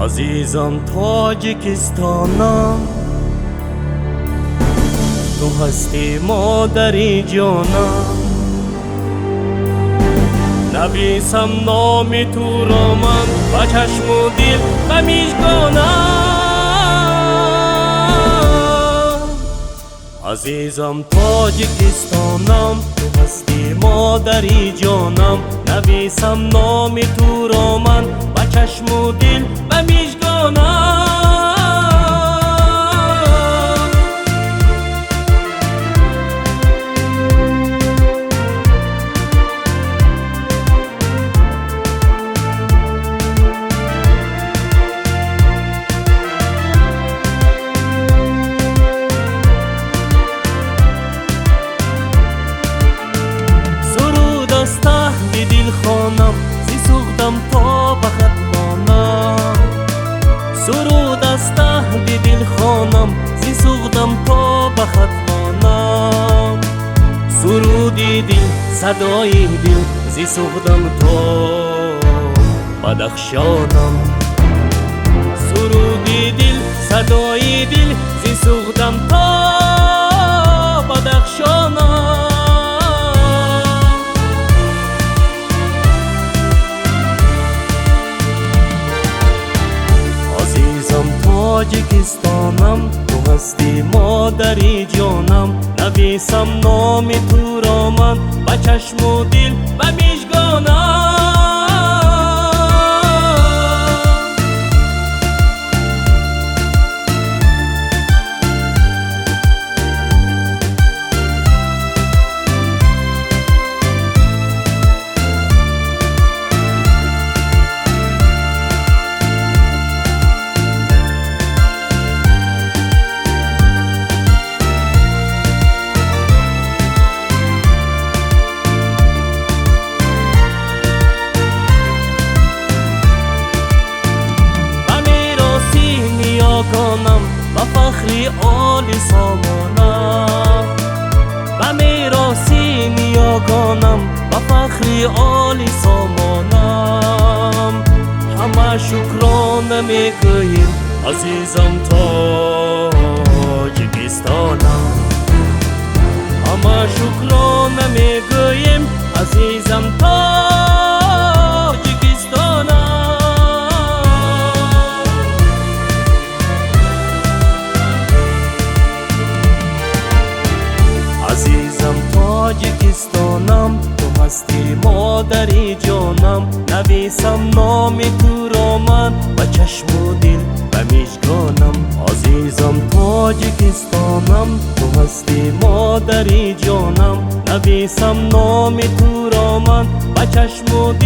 عزیزم تاجیکستانم، تو هستی مادری جانم. نویسم نام تو را من با چشم و دل و میشگانم. عزیزم تاجیکستانم، تو هستی مادری جانم. نویسم نام تو را من با چشم و دل و میشگانم. دل خانم زی سوختم تا بخط مانم. سرود است اهل دل خانم زی سوختم تا بخط مانم. سرودی دل صدای دل زی سوختم تا بدخشانم. سرودی دل صدای دل زی سوختم تا بدخشانم. تاجیکستانم، تو هستی مادری جانم. نویسم نام تو را من با چشم و دل و میشگانم. با فخری آل سامانم، و میراسی نیا کنم با فخری آل سامانم. همه شکرانه میگویم عزیزم تاجیکستانم. همه شکرانه میگویم عزیزم تاجیکستانم. عزیزم تاجیکستانم، تو هستی مادری جانم. نویسم نام تو را من با چشم و دل و میشگانم. عزیزم تاجیکستانم، تو هستی مادری جانم. نویسم نام تو را من با چشم و دل